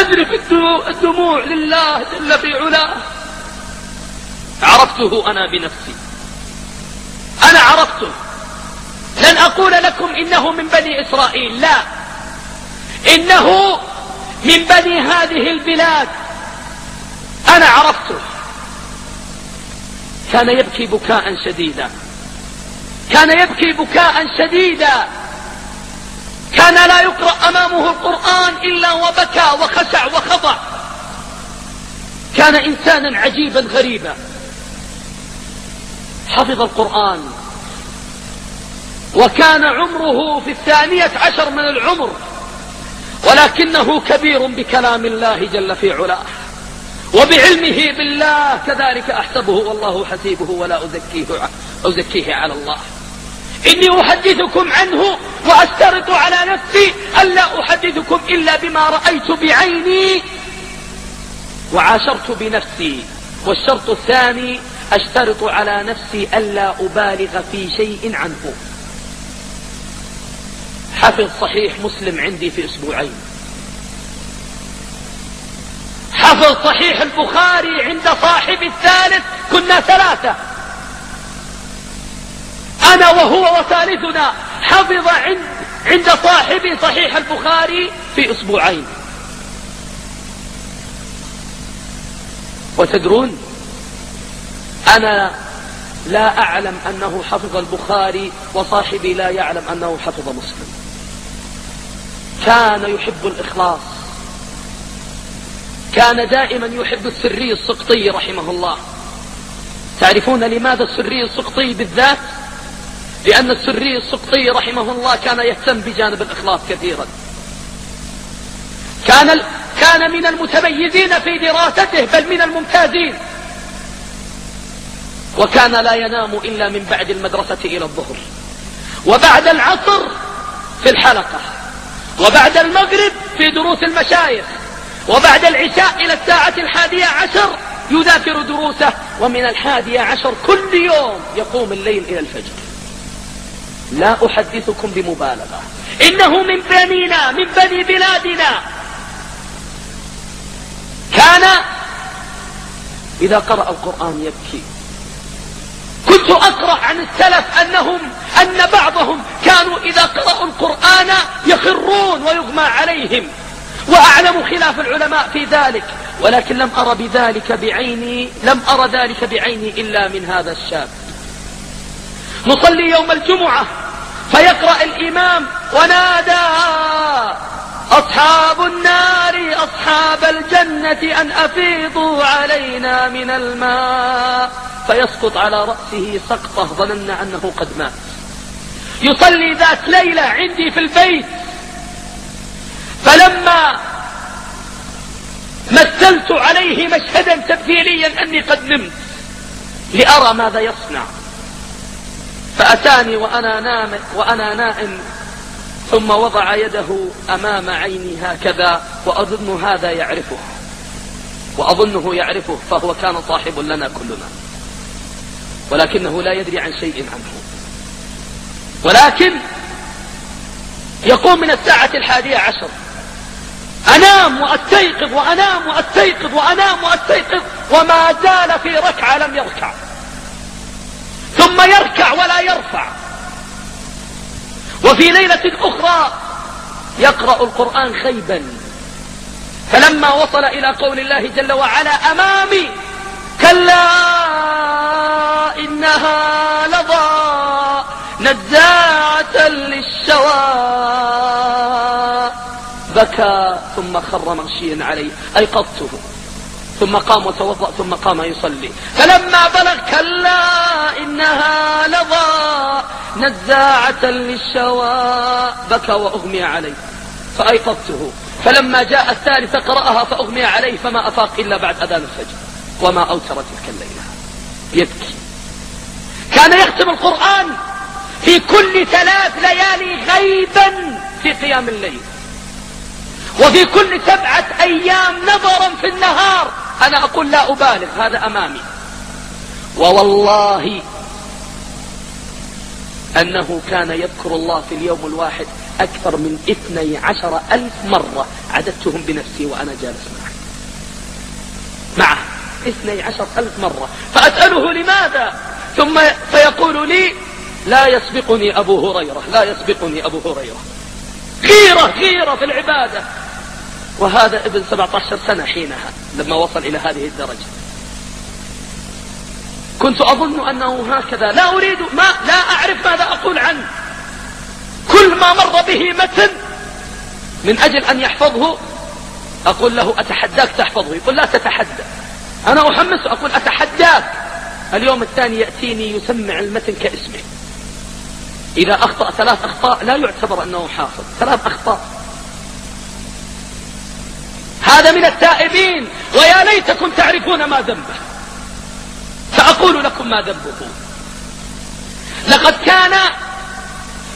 تذرف الدموع لله جل في علاه. عرفته أنا بنفسي، أنا عرفته. لن أقول لكم إنه من بني إسرائيل، لا، إنه من بني هذه البلاد. أنا عرفته. كان يبكي بكاء شديدا، كان يبكي بكاء شديدا، كان لا يقرأ أمامه القرآن إلا وبكى وخشع وخضع. كان إنسانا عجيبا غريبا، حفظ القرآن وكان عمره في 12 من العمر، ولكنه كبير بكلام الله جل في علاه وبعلمه بالله، كذلك أحسبه والله حسيبه ولا أزكيه على الله. إني أحدثكم عنه وأشترط على نفسي ألا أحدثكم إلا بما رأيت بعيني وعاشرت بنفسي. والشرط الثاني أشترط على نفسي ألا أبالغ في شيء عنه. حفظ صحيح مسلم عندي في أسبوعين، حفظ صحيح البخاري عند صاحب الثالث، كنا 3، أنا وهو وثالثنا، حفظ عند صاحب صحيح البخاري في أسبوعين. وتدرون أنا لا أعلم أنه حفظ البخاري وصاحبي لا يعلم أنه حفظ مسلم. كان يحب الإخلاص، كان دائما يحب السري السقطي رحمه الله. تعرفون لماذا السري السقطي بالذات؟ لأن السري السقطي رحمه الله كان يهتم بجانب الإخلاص كثيرا، كان من المتميزين في دراسته بل من الممتازين، وكان لا ينام إلا من بعد المدرسة إلى الظهر، وبعد العصر في الحلقة، وبعد المغرب في دروس المشايخ، وبعد العشاء إلى 11:10 يذاكر دروسه، ومن 11 كل يوم يقوم الليل إلى الفجر. لا أحدثكم بمبالغة، إنه من بنينا، من بني بلادنا. كان إذا قرأ القرآن يبكي. كنت أقرأ عن السلف أن بعضهم كانوا إذا قرأوا القرآن يخرون ويغمى عليهم، وأعلم خلاف العلماء في ذلك، ولكن لم أر ذلك بعيني إلا من هذا الشاب. نصلي يوم الجمعة فيقرأ الإمام: ونادى أصحاب النار أصحاب الجنة أن أفيضوا علينا من الماء، فيسقط على رأسه سقطة ظننا أنه قد مات. يصلي ذات ليلة عندي في البيت، فلما مثلت عليه مشهدا تمثيليا أني قد نمت لأرى ماذا يصنع، فأتاني وأنا نائم، ثم وضع يده أمام عيني هكذا، وأظن هذا يعرفه، وأظنه يعرفه، فهو كان صاحب لنا كلنا، ولكنه لا يدري عن شيء عنه. ولكن يقوم من 11:10 أنام وأستيقظ وأنام وأستيقظ وأنام وأستيقظ، وما زال في ركعة لم يركع، ثم يركع ولا يرفع. وفي ليلة أخرى يقرأ القرآن خيبا، فلما وصل إلى قول الله جل وعلا: أمامي كلا إنها لظى نزاعة للشوى، بكى ثم خر مغشيا عليه، أيقظته، ثم قام وتوضأ ثم قام يصلي. فلما بلغ كلا إنها لظى نزاعة للشوى، بكى وأغمي عليه، فأيقظته. فلما جاء الثالث قرأها فأغمي عليه، فما أفاق إلا بعد أذان الفجر، وما أوتر تلك الليلة. يبكي. كان يختم القرآن في كل 3 ليالي غيبا في قيام الليل، وفي كل 7 أيام نظرا في النهار. أنا أقول لا أبالغ، هذا أمامي. ووالله أنه كان يذكر الله في اليوم الواحد أكثر من 12,000 مرة عددتهم بنفسي وأنا جالس معه 12,000 مرة. فأسأله لماذا؟ ثم فيقول لي لا يسبقني أبو هريرة، لا يسبقني أبو هريرة. غيرة في العبادة. وهذا ابن 17 سنة حينها لما وصل إلى هذه الدرجة. كنت أظن أنه هكذا، لا أعرف ماذا أقول عنه. كل ما مر به متن من أجل أن يحفظه أقول له أتحداك تحفظه، يقول لا تتحدى. أنا أحمسه أقول أتحداك. اليوم الثاني يأتيني يسمع المتن كاسمه. إذا أخطأ 3 أخطاء لا يعتبر أنه حافظ، 3 أخطاء. هذا من التائبين، ويا ليتكم تعرفون ما ذنبه. سأقول لكم ما ذنبه. لقد كان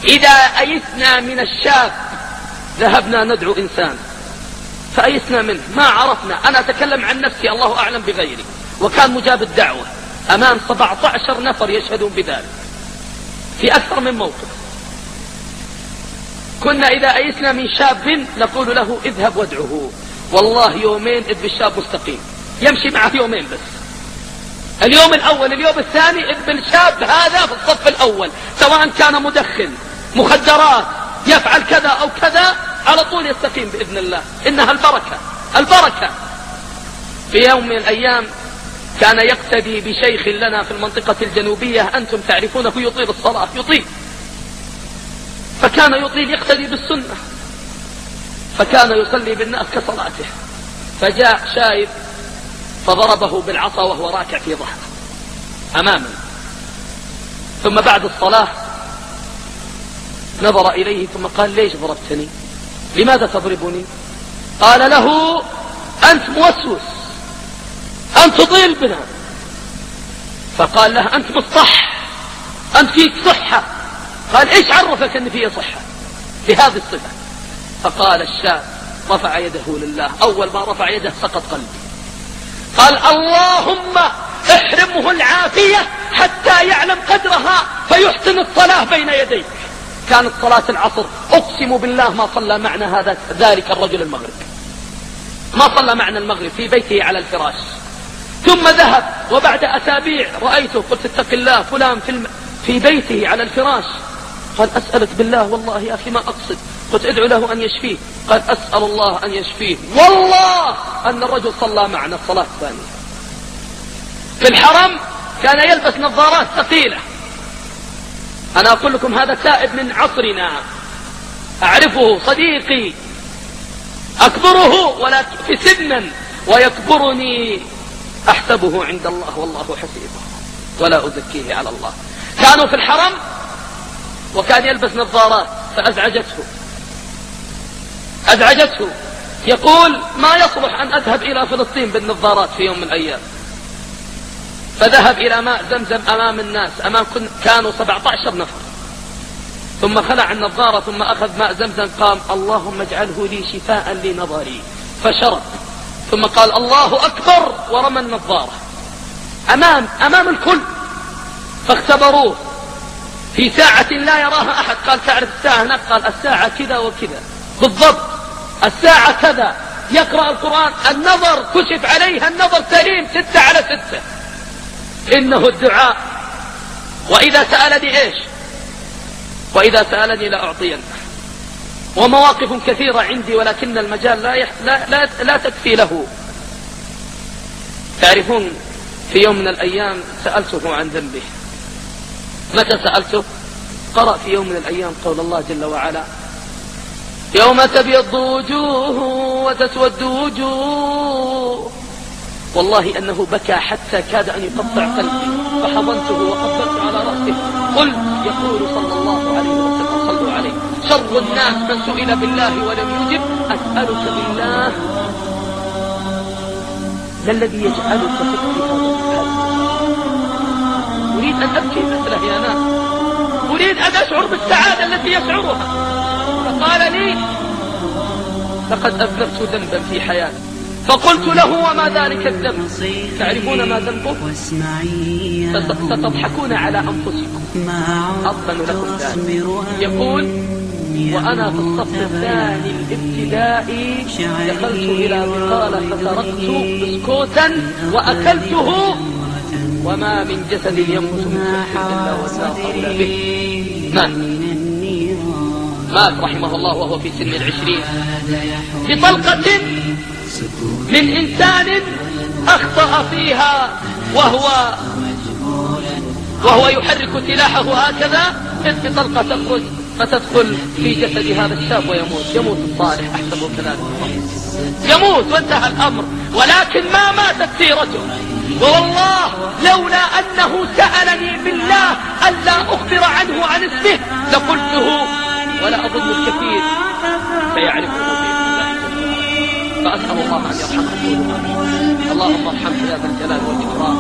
إذا أيسنا من الشاب ذهبنا ندعو إنسان فأيسنا منه ما عرفنا. أنا أتكلم عن نفسي، الله أعلم بغيري. وكان مجاب الدعوة أمام 17 نفر يشهدون بذلك في أكثر من موقف. كنا إذا أيسنا من شاب نقول له اذهب وادعه، والله يومين إذ بالشاب مستقيم، يمشي معه يومين بس. اليوم الأول اليوم الثاني إذ بالشاب هذا في الصف الأول، سواء كان مدخن مخدرات يفعل كذا أو كذا، على طول يستقيم بإذن الله. إنها البركة. في يوم من الأيام كان يقتدي بشيخ لنا في المنطقة الجنوبية، أنتم تعرفونه، يطيل الصلاة، فكان يطيل يقتدي بالسنة، فكان يصلي بالناس كصلاته. فجاء شايب فضربه بالعصا وهو راكع في ظهره أماما. ثم بعد الصلاة نظر إليه ثم قال ليش ضربتني؟ لماذا تضربني؟ قال له أنت موسوس، أنت تضل بنا. فقال له أنت مصح، أنت فيك صحة. قال إيش عرفك أن فيه صحة بهذه الصفة؟ فقال الشاب رفع يده لله، أول ما رفع يده سقط قلبي. قال اللهم احرمه العافية حتى يعلم قدرها فيحسن الصلاة بين يديك. كانت صلاة العصر، أقسم بالله ما صلى معنا ذلك الرجل المغرب، ما صلى معنا المغرب في بيته على الفراش. ثم ذهب وبعد أسابيع رأيته، قلت اتق الله، فلان في بيته على الفراش. قال أسألك بالله والله يا أخي ما أقصد. قلت ادعو له أن يشفيه. قال أسأل الله أن يشفيه. والله أن الرجل صلى معنا الصلاة الثانية. في الحرم كان يلبس نظارات ثقيلة. أنا أقول لكم هذا تائب من عصرنا، أعرفه صديقي، أكبره ولا في سنا ويكبرني، أحسبه عند الله والله حسيبه ولا أزكيه على الله. كانوا في الحرم وكان يلبس نظارات فأزعجته، يقول ما يصلح أن أذهب إلى فلسطين بالنظارات في يوم من الأيام. فذهب إلى ماء زمزم أمام الناس، كانوا 17 نفر. ثم خلع النظارة ثم أخذ ماء زمزم، قام اللهم اجعله لي شفاء لنظري، فشرب. ثم قال الله أكبر ورمى النظارة أمام الكل. فاختبروه في ساعة لا يراها أحد. قال تعرف الساعة هناك؟ قال الساعة كذا وكذا بالضبط، الساعة كذا. يقرأ القرآن، النظر كشف عليه، النظر سليم 6/6. إنه الدعاء. وإذا سألني إيش؟ وإذا سألني لأعطينه. ومواقف كثيرة عندي ولكن المجال لا تكفي له. تعرفون في يوم من الأيام سألته عن ذنبه. متى سألته؟ قرأ في يوم من الأيام قول الله جل وعلا يوم تبيض وجوه وتسود وجوه. والله أنه بكى حتى كاد أن يقطع قلبي، فحضنته وقبلت على رأسه. قل يقول صلى الله عليه وسلم صلوا عليه شر الناس من سئل بالله ولم يجب. أسألك بالله ما الذي يجعلك تبكي هذا الحال؟ أريد أن أبكي مثله يا ناس، أريد أن أشعر بالسعادة التي يشعرها. فقال لي لقد أذنبت ذنبا في حياتي. فقلت له وما ذلك الذنب؟ تعرفون ما ذنبه؟ ستضحكون على أنفسكم، أضمن لكم ذلك. يقول وأنا في الصف الثاني الابتدائي دخلت إلى بقالة فسرقت بسكوتا وأكلته، وما من جسد ينبت من سحر إلا والنار أولى به. مات رحمه الله وهو في سن 20 بطلقة من إنسان أخطأ فيها وهو يحرك سلاحه هكذا، إذ بطلقة تخرج فتدخل في جسد هذا الشاب يموت الصالح أحسبه كذلك، يموت وانتهى الأمر، ولكن ما ماتت سيرته. والله لولا أنه سألني بالله ألا أخبر عنه عن اسمه لقلته، ولا أظن الكثير سيعرفه بإذن الله، فأسأل الله أن يرحمه. اللهم ارحمه يا ذا الجلال والإكرام.